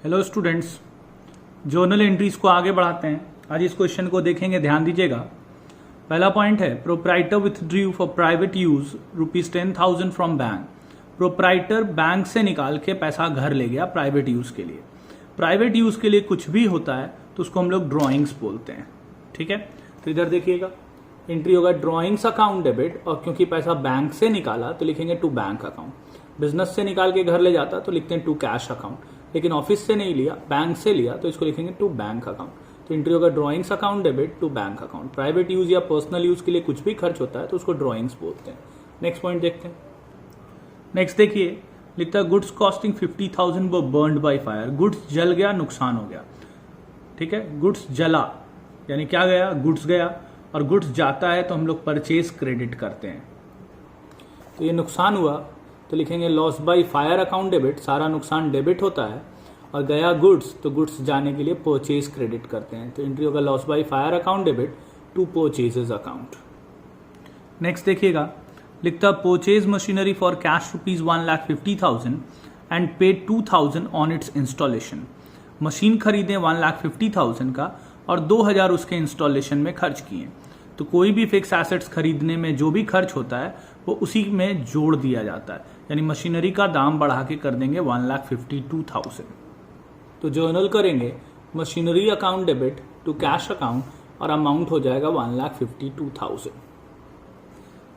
Hello students, journal entries को आगे बढ़ाते हैं। आज इस क्वेश्चन को देखेंगे, ध्यान दीजिएगा। पहला पॉइंट है proprietor withdrew for private use ₹10,000 from bank. Proprietor bank से निकाल के पैसा घर ले गया प्राइवेट यूज के लिए। प्राइवेट यूज के लिए कुछ भी होता है तो उसको हम लोग ड्रॉइंग्स बोलते हैं, ठीक है। तो इधर देखिएगा, एंट्री होगा ड्रॉइंग्स अकाउंट डेबिट, और क्योंकि पैसा बैंक से निकाला तो लिखेंगे टू बैंक अकाउंट। बिजनेस से निकाल के घर ले जाता तो लिखते हैं टू कैश अकाउंट, लेकिन ऑफिस से नहीं लिया, बैंक से लिया तो इसको लिखेंगे टू बैंक अकाउंट। तो एंट्री होगा drawings account debit to bank account. Private use या पर्सनल यूज के लिए कुछ भी खर्च होता है तो उसको ड्रॉइंग्स बोलते हैं। नेक्स्ट पॉइंट देखते हैं। नेक्स्ट देखिए, लिखता है goods costing 50,000 were burned by fire. Goods जल गया, नुकसान हो गया, ठीक है। गुड्स जला यानी क्या गया, गुड्स गया, और गुड्स जाता है तो हम लोग परचेज क्रेडिट करते हैं। तो ये नुकसान हुआ तो लिखेंगे loss by fire account debit. सारा नुकसान डेबिट होता है, और गया गुड्स तो गुड्स जाने के लिए परचेज क्रेडिट करते हैं। तो एंट्री होगा loss by fire account debit to purchases account. Next देखिएगा, लिखता purchase machinery for cash ₹1,50,000 and paid 2,000 on its installation. Machine खरीदे 1,50,000 का और 2,000 उसके इंस्टॉलेशन में खर्च किए। तो कोई भी फिक्स एसेट्स खरीदने में जो भी खर्च होता है वो उसी में जोड़ दिया जाता है, यानी मशीनरी का दाम बढ़ा के कर देंगे 1,52,000। तो जर्नल करेंगे machinery account debit to cash account और अमाउंट हो जाएगा 1,52,000।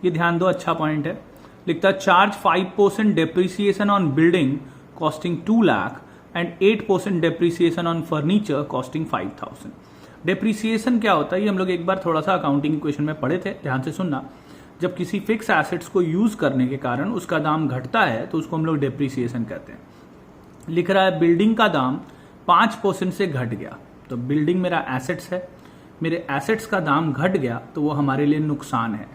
ये ध्यान दो, अच्छा पॉइंट है। लिखता charge 5% depreciation on building costing 2 lakh and 8% depreciation on furniture costing 5,000। Depreciation क्या होता है ये हम लोग एक बार थोड़ा सा अकाउंटिंग इक्वेशन में पढ़े थे, ध्यान से सुनना। जब किसी फिक्स एसेट्स को यूज करने के कारण उसका दाम घटता है तो उसको हम लोग डेप्रिसिएशन कहते हैं। लिख रहा है बिल्डिंग का दाम 5% से घट गया, तो बिल्डिंग मेरा एसेट्स है, मेरे एसेट्स का दाम घट गया तो वो हमारे लिए नुकसान है।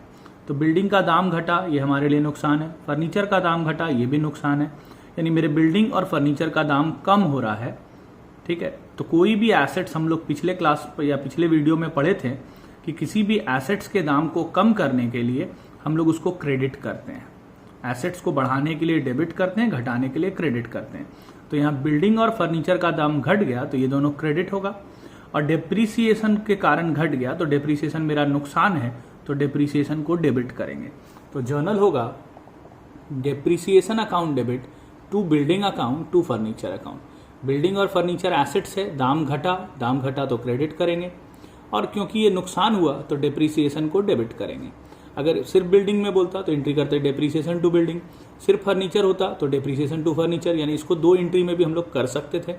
तो बिल्डिंग का दाम घटा, ये हमारे लिए नुकसान है। फर्नीचर का दाम घटा, ये भी नुकसान है, यानी मेरे बिल्डिंग और फर्नीचर का दाम कम हो रहा है, ठीक है। तो कोई भी एसेट्स हम लोग पिछले क्लास या पिछले वीडियो में पढ़े थे कि किसी भी एसेट्स के दाम को कम करने के लिए हम लोग उसको क्रेडिट करते हैं। एसेट्स को बढ़ाने के लिए डेबिट करते हैं, घटाने के लिए क्रेडिट करते हैं। तो यहाँ बिल्डिंग और फर्नीचर का दाम घट गया तो ये दोनों क्रेडिट होगा, और डेप्रीसिएशन के कारण घट गया तो डेप्रीसिएशन मेरा नुकसान है, तो डेप्रीसिएशन को डेबिट करेंगे। तो जर्नल होगा depreciation account debit to building account to furniture account. Building और फर्नीचर एसेट्स है, दाम घटा तो क्रेडिट करेंगे, और क्योंकि ये नुकसान हुआ तो डेप्रीसिएशन को डेबिट करेंगे। अगर सिर्फ बिल्डिंग में बोलता तो एंट्री करते डेप्रीसिएशन टू बिल्डिंग, सिर्फ फर्नीचर होता तो डेप्रीसिएशन टू फर्नीचर, यानी इसको दो एंट्री में भी हम लोग कर सकते थे।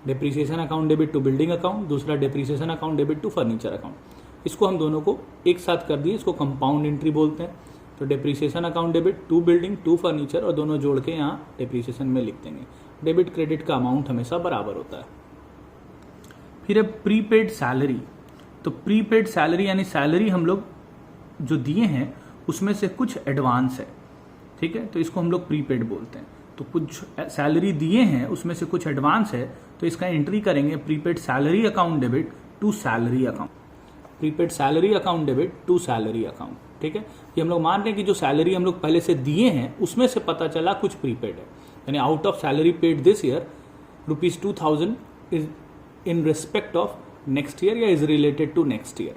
Depreciation account debit to building account, दूसरा depreciation account debit to furniture account. इसको हम दोनों को एक साथ कर दिए, इसको कंपाउंड एंट्री बोलते हैं। तो depreciation account debit to building to furniture, और दोनों जोड़ के यहाँ डेप्रीसिएशन में लिख देंगे। डेबिट क्रेडिट का अमाउंट हमेशा बराबर होता है। फिर है प्रीपेड सैलरी। तो प्रीपेड सैलरी यानी सैलरी हम लोग जो दिए हैं उसमें से कुछ एडवांस है, ठीक है, तो इसको हम लोग प्रीपेड बोलते हैं। तो कुछ सैलरी दिए हैं उसमें से कुछ एडवांस है, तो इसका एंट्री करेंगे prepaid salary account debit to salary account. Prepaid salary account debit to salary account, ठीक है। ये हम लोग मान रहे हैं कि जो सैलरी हम लोग पहले से दिए हैं उसमें से पता चला कुछ प्रीपेड है, यानी out of salary paid this year ₹2,000 is in respect of next year या is related to next year,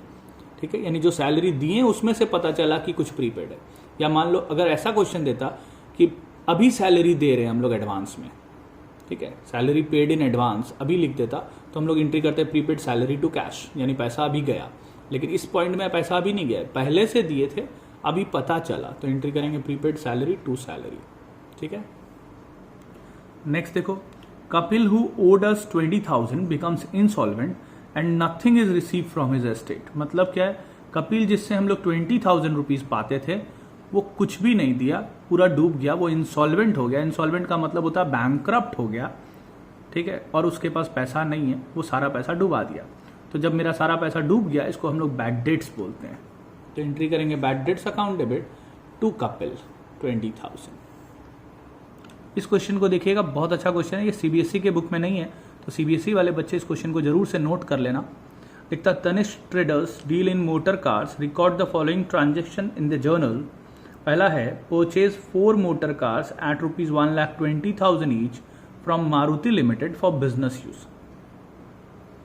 ठीक है। यानी जो सैलरी दिए उसमें से पता चला कि कुछ प्रीपेड है। या मान लो अगर ऐसा क्वेश्चन देता कि अभी सैलरी दे रहे हैं हम लोग एडवांस में, ठीक है, सैलरी पेड इन एडवांस अभी लिख देता तो हम लोग एंट्री करते हैं प्रीपेड सैलरी टू कैश, यानी पैसा अभी गया। लेकिन इस पॉइंट में पैसा अभी नहीं गया, पहले से दिए थे अभी पता चला, तो एंट्री करेंगे प्रीपेड सैलरी टू सैलरी, ठीक है। नेक्स्ट देखो, Kapil who owed us 20,000 becomes insolvent and nothing is receive from his estate. मतलब क्या है, कपिल जिससे हम लोग 20,000 रुपीज पाते थे वो कुछ भी नहीं दिया, पूरा डूब गया, वो इंसॉल्वेंट हो गया। इंसॉल्वेंट का मतलब होता है बैंकरप्ट हो गया, ठीक है, और उसके पास पैसा नहीं है, वो सारा पैसा डुबा दिया। तो जब मेरा सारा पैसा डूब गया इसको हम लोग बैड डेट्स बोलते हैं। तो एंट्री करेंगे bad debts account debit to Kapil 20,000। इस क्वेश्चन को देखिएगा, बहुत अच्छा क्वेश्चन है, ये सीबीएसई के बुक में नहीं है, तो सीबीएसई वाले बच्चे इस क्वेश्चन को जरूर से नोट कर लेना। लिखता Tanishq traders deal in motor cars, record the following transaction in the journal. पहला है purchase 4 motor cars at ₹1,20,000 each from Maruti limited for business use.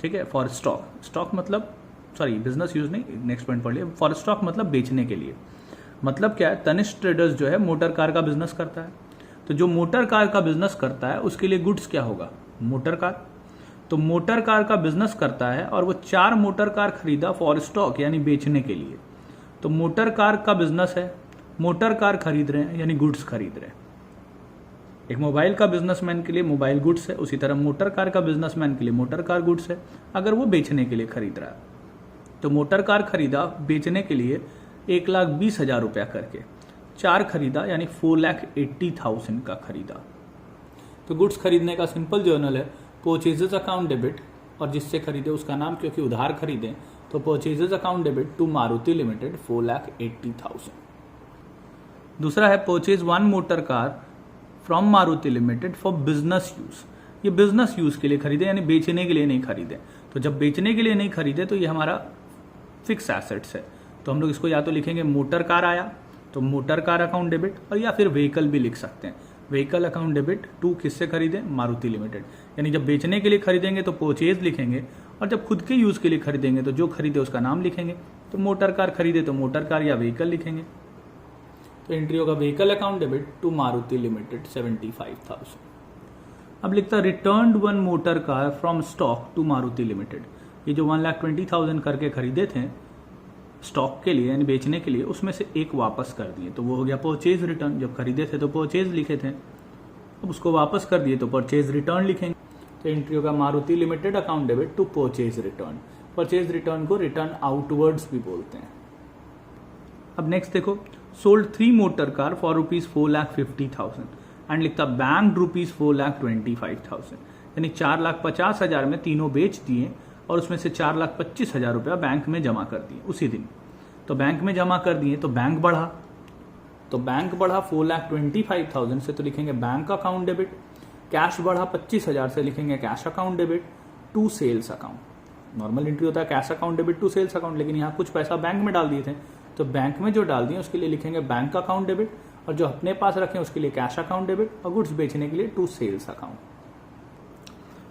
ठीक है, फॉर स्टॉक मतलब सॉरी बिजनेस यूज नहीं, नेक्स्ट पॉइंट पढ़ लिया। फॉर स्टॉक मतलब बेचने के लिए। मतलब क्या है, तनिष्क ट्रेडर्स जो है मोटर कार का बिजनेस करता है। तो जो मोटर कार का बिजनेस करता है उसके लिए गुड्स क्या होगा, मोटर कार। तो मोटर कार का बिजनेस करता है और वो 4 मोटर कार खरीदा फॉर स्टॉक यानी बेचने के लिए। तो मोटर कार का बिजनेस है, मोटर कार खरीद रहे हैं यानी गुड्स खरीद रहे हैं। एक मोबाइल का बिजनेसमैन के लिए मोबाइल गुड्स है, उसी तरह मोटर कार का बिजनेसमैन के लिए मोटर कार गुड्स है अगर वो बेचने के लिए खरीद रहा है। तो मोटर कार खरीदा बेचने के लिए 1,20,000 रुपया करके, 4 खरीदा यानी 4,80,000 का खरीदा। तो गुड्स खरीदने का सिंपल जर्नल है परचेजेस अकाउंट डेबिट, और जिससे खरीदे उसका नाम, क्योंकि उधार खरीदे तो purchases account debit to Maruti limited 4,80,000। दूसरा है purchase 1 motor car from Maruti limited for business use. ये बिजनेस यूज के लिए खरीदे यानी बेचने के लिए नहीं खरीदे। तो जब बेचने के लिए नहीं खरीदे तो ये हमारा फिक्स एसेट्स है। तो हम लोग इसको या तो लिखेंगे मोटर कार आया तो मोटर कार अकाउंट डेबिट, और या फिर व्हीकल भी लिख सकते हैं, व्हीकल अकाउंट डेबिट टू किससे खरीदे, मारुति लिमिटेड। यानी जब बेचने के लिए खरीदेंगे तो परचेज लिखेंगे, और जब खुद के यूज के लिए खरीदेंगे तो जो खरीदे उसका नाम लिखेंगे। तो मोटर कार खरीदे तो मोटर कार या व्हीकल लिखेंगे। तो एंट्री होगा vehicle account debit to Maruti limited 75,000। अब लिखता return 1 motor car from stock to Maruti limited. ये जो 1,20,000 करके खरीदे थे स्टॉक के लिए यानी बेचने के लिए, उसमें से एक वापस कर दिए तो वो हो गया परचेज रिटर्न। जब खरीदे थे तो परचेज लिखे थे, अब उसको वापस कर दिए तो परचेज रिटर्न लिखेंगे। तो एंट्री होगा Maruti limited account debit to purchase return. Purchase return को रिटर्न आउटवर्ड्स भी बोलते हैं। अब नेक्स्ट देखो, sold 3 motor car for ₹4,50,000 and लिखता बैंक ₹4,25,000, यानी 4,50,000 में तीनों बेच दिए और उसमें से 4,25,000 रुपया बैंक में जमा कर दिए उसी दिन। तो बैंक में जमा कर दिए तो बैंक बढ़ा, तो बैंक बढ़ा 4,25,000 से तो लिखेंगे बैंक अकाउंट डेबिट। कैश बढ़ा 25,000 से लिखेंगे cash account debit to sales account. Normal entry होता है cash account debit to sales account, लेकिन यहाँ कुछ पैसा बैंक में डाल दिए थे तो बैंक में जो डाल दिए उसके लिए लिखेंगे बैंक अकाउंट डेबिट, और जो अपने पास रखें उसके लिए कैश अकाउंट डेबिट, और गुड्स बेचने के लिए टू सेल्स अकाउंट।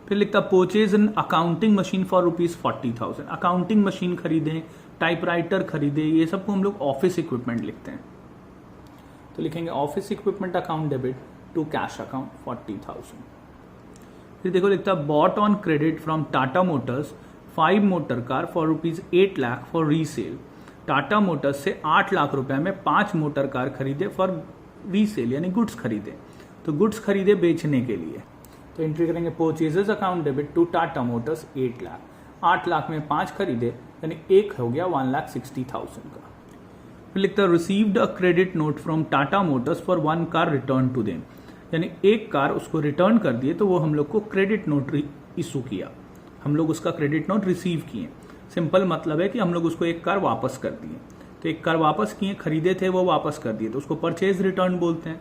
फिर लिखता purchase an accounting machine for ₹40,000। Accounting machine खरीदें, टाइपराइटर खरीदे, ये सबको हम लोग ऑफिस इक्विपमेंट लिखते हैं। तो लिखेंगे office equipment account debit to cash account 40,000। फिर देखो लिखता bought on credit from Tata motors 5 motor car for ₹8 lakh for resale. Tata motors से 8 लाख रुपए में 5 मोटर कार खरीदे फॉर रीसेल यानी गुड्स खरीदे। तो गुड्स खरीदे बेचने के लिए, तो एंट्री करेंगे purchases account debit to Tata motors 8 lakh. 8 lakh में 5 खरीदे यानी एक हो गया 1,60,000 का। फिर लिखता received a credit note from Tata motors for 1 car return to them, यानी एक कार उसको रिटर्न कर दिए तो वो हम लोग को क्रेडिट नोट इशू किया, हम लोग उसका क्रेडिट नोट रिसीव किए। सिंपल मतलब है कि हम लोग उसको एक कार वापस कर दिए। तो एक कार वापस किए, खरीदे थे वो वापस कर दिए तो उसको परचेज रिटर्न बोलते हैं।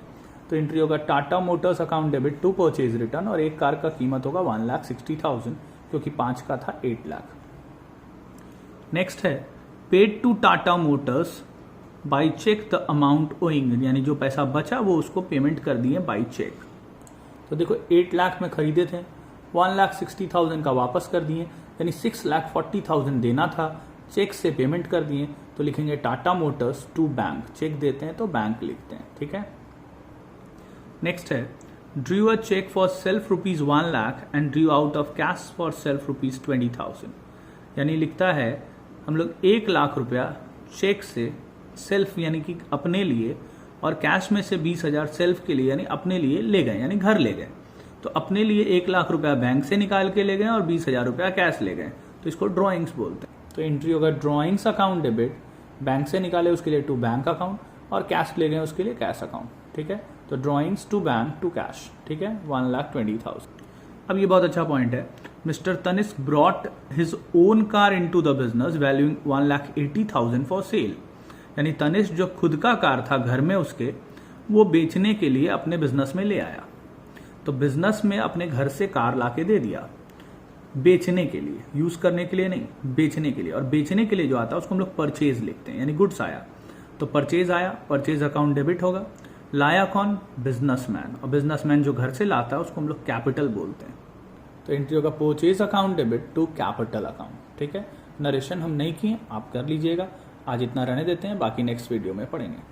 तो एंट्री होगा Tata motors account debit to purchase return, और एक कार का कीमत होगा 1,60,000 क्योंकि 5 का था 8 लाख। नेक्स्ट है paid to Tata motors by cheque the amount owing, यानी जो पैसा बचा वो उसको पेमेंट कर दिए बाई चेक। तो देखो 8 लाख में खरीदे थे, 1,60,000 का वापस कर दिए यानी 6,40,000 देना था, चेक से पेमेंट कर दिए तो लिखेंगे Tata motors to bank. Cheque देते हैं तो बैंक लिखते हैं, ठीक है। नेक्स्ट है drew a cheque for self ₹1 lakh and drew out of cash for self ₹20,000, यानी लिखता है हम लोग 1 लाख रुपया चेक से सेल्फ यानी कि अपने लिए और कैश में से 20,000 सेल्फ के लिए यानी अपने लिए ले गए यानी घर ले गए। तो अपने लिए 1 लाख रुपया बैंक से निकाल के ले गए और 20,000 रुपया कैश ले गए, तो इसको ड्रॉइंग्स बोलते हैं। तो एंट्री होगा ड्रॉइंग्स अकाउंट डेबिट, बैंक से निकाले उसके लिए टू बैंक अकाउंट और कैश ले गए उसके लिए कैश अकाउंट, ठीक है। तो drawings to bank to cash, ठीक है, 1,20,000। अब ये बहुत अच्छा पॉइंट है, mister Tanishq brought his own car into the business valuing 1,80,000 for sale, यानी तनिष्क जो खुद का कार था घर में उसके, वो बेचने के लिए अपने बिजनेस में ले आया। तो बिजनेस में अपने घर से कार लाके दे दिया बेचने के लिए, यूज करने के लिए नहीं, बेचने के लिए। और बेचने के लिए जो आता है उसको हम लोग परचेज लिखते हैं, यानी गुड्स आया। तो परचेज आया, परचेज अकाउंट डेबिट होगा लाया कौन? बिजनेसमैन, और बिजनेसमैन जो घर से लाता है उसको हम लोग कैपिटल बोलते हैं। तो एंट्री होगा purchase account debit to capital account. ठीक है, नरेशन हम नहीं किए, आप कर लीजिएगा। आज इतना रहने देते हैं, बाकी नेक्स्ट वीडियो में पढ़ेंगे।